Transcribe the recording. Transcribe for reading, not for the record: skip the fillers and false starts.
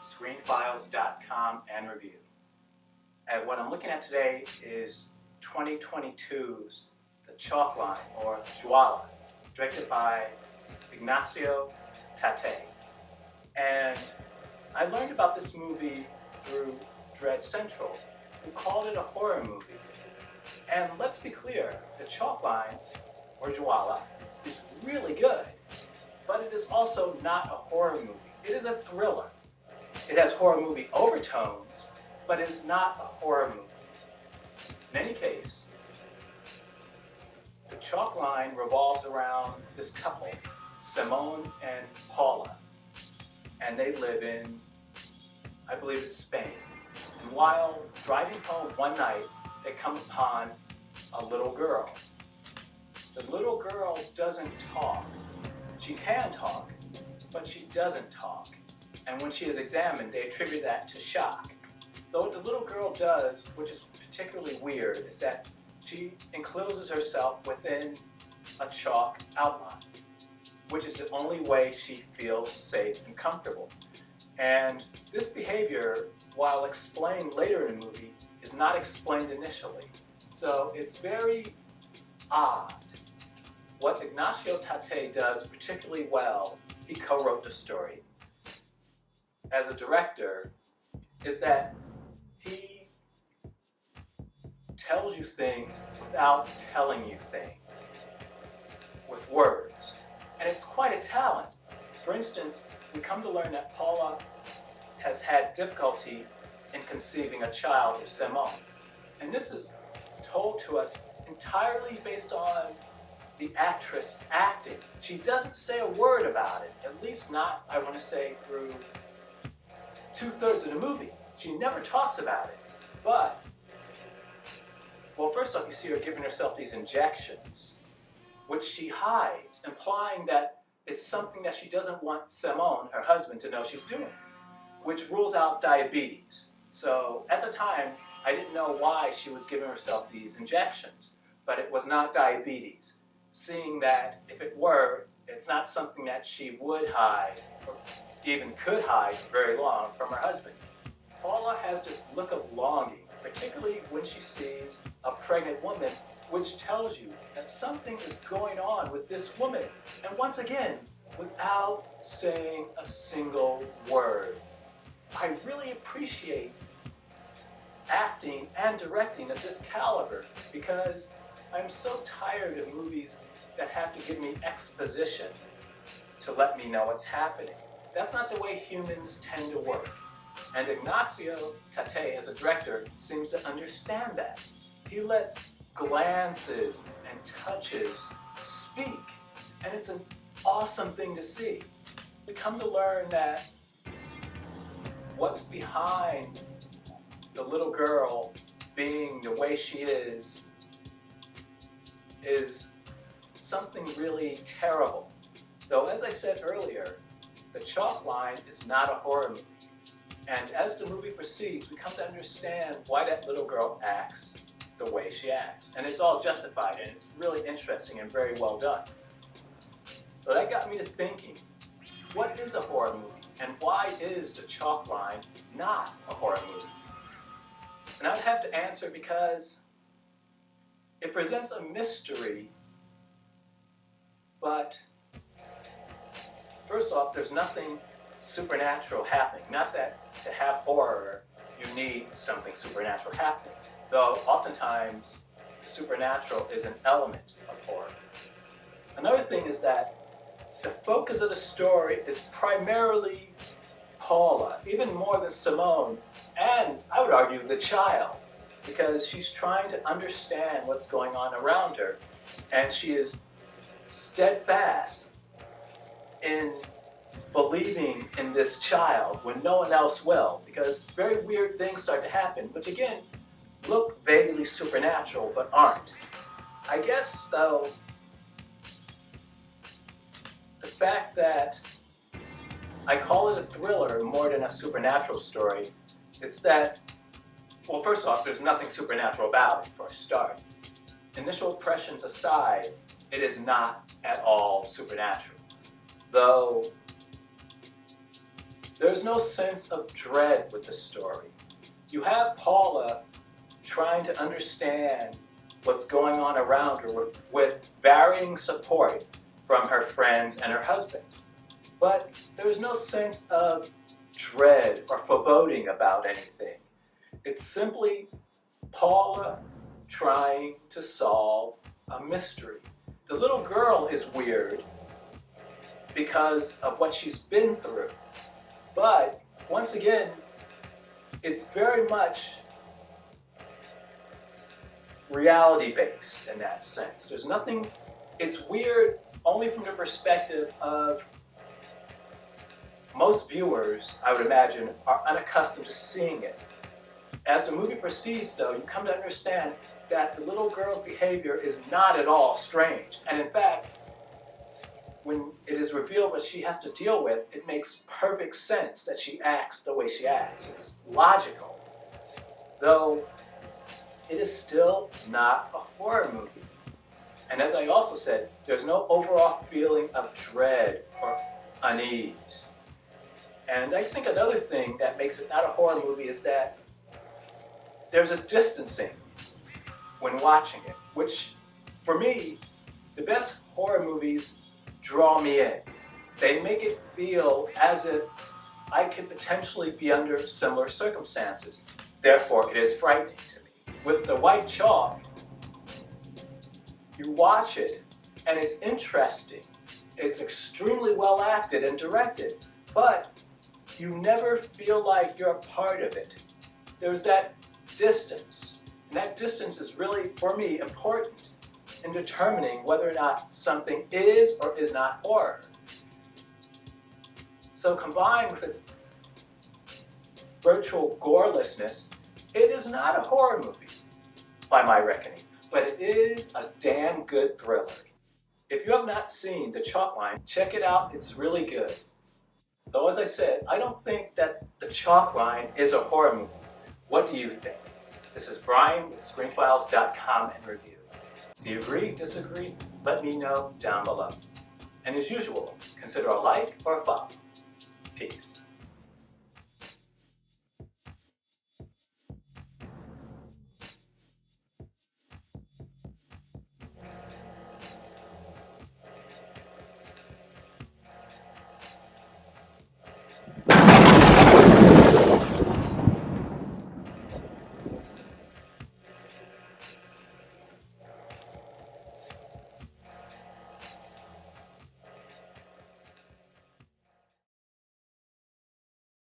screenfiles.com and review. And what I'm looking at today is 2022's The Chalk Line, or Jaula, directed by Ignacio Tate. And I learned about this movie through Dread Central, who called it a horror movie. And let's be clear, The Chalk Line, or Jaula, is really good, but it is also not a horror movie. It is a thriller. It has horror movie overtones, but it's not a horror movie. In any case, The Chalk Line revolves around this couple, Simone and Paula, and they live in, I believe it's Spain. And while driving home one night, they come upon a little girl. The little girl doesn't talk. She can talk, but she doesn't talk. And when she is examined, they attribute that to shock. Though what the little girl does, which is particularly weird, is that she encloses herself within a chalk outline, which is the only way she feels safe and comfortable. And this behavior, while explained later in the movie, is not explained initially. So it's very odd. What Ignacio Tate does particularly well, he co-wrote the story, as a director, is that he tells you things without telling you things, with words. And it's quite a talent. For instance, we come to learn that Paula has had difficulty in conceiving a child with Simone. And this is told to us entirely based on the actress acting. She doesn't say a word about it, at least not, I want to say, through 2/3 of the movie. She never talks about it. But, well, first off, you see her giving herself these injections, which she hides, implying that it's something that she doesn't want Simone, her husband, to know she's doing, which rules out diabetes. So at the time, I didn't know why she was giving herself these injections, but it was not diabetes. Seeing that if it were, it's not something that she would hide, or even could hide for very long from her husband. Paula has this look of longing, particularly when she sees a pregnant woman, which tells you that something is going on with this woman. And once again, without saying a single word. I really appreciate acting and directing of this caliber, because I'm so tired of movies that have to give me exposition to let me know what's happening. That's not the way humans tend to work. And Ignacio Tate, as a director, seems to understand that. He lets glances and touches speak, and it's an awesome thing to see. We come to learn that what's behind the little girl being the way she is something really terrible. Though, as I said earlier, The Chalk Line is not a horror movie. And as the movie proceeds, we come to understand why that little girl acts the way she acts. And it's all justified, and it's really interesting and very well done. So that got me to thinking, what is a horror movie? And why is The Chalk Line not a horror movie? And I'd have to answer because it presents a mystery, but first off, there's nothing supernatural happening. Not that to have horror, you need something supernatural happening. Though oftentimes, the supernatural is an element of horror. Another thing is that the focus of the story is primarily Paula, even more than Simone, and I would argue the child, because she's trying to understand what's going on around her, and she is steadfast in believing in this child when no one else will, because very weird things start to happen, which again, look vaguely supernatural, but aren't. I guess, though, the fact that I call it a thriller more than a supernatural story, it's that, well, first off, there's nothing supernatural about it, for a start. Initial impressions aside, it is not at all supernatural. Though There's no sense of dread with the story. You have Paula trying to understand what's going on around her with varying support from her friends and her husband. But there's no sense of dread or foreboding about anything. It's simply Paula trying to solve a mystery. The little girl is weird because of what she's been through. But once again, it's very much reality-based in that sense. There's nothing, it's weird only from the perspective of most viewers, I would imagine, are unaccustomed to seeing it. As the movie proceeds, though, you come to understand that the little girl's behavior is not at all strange. And in fact, when it is revealed what she has to deal with, it makes perfect sense that she acts the way she acts. It's logical. Though, it is still not a horror movie. And as I also said, there's no overall feeling of dread or unease. And I think another thing that makes it not a horror movie is that there's a distancing when watching it, which, for me, the best horror movies draw me in. They make it feel as if I could potentially be under similar circumstances. Therefore, it is frightening to me. With The White Chalk, you watch it, and it's interesting. It's extremely well acted and directed, but you never feel like you're a part of it. There's that distance, and that distance is really, for me, important in determining whether or not something is or is not horror. So combined with its virtual gorelessness, it is not a horror movie, by my reckoning, but it is a damn good thriller. If you have not seen The Chalk Line, check it out, it's really good. Though as I said, I don't think that The Chalk Line is a horror movie. What do you think? This is Brian with ScreenFiles.com and Review. Do you agree, disagree? Let me know down below. And as usual, consider a like or a follow. Peace.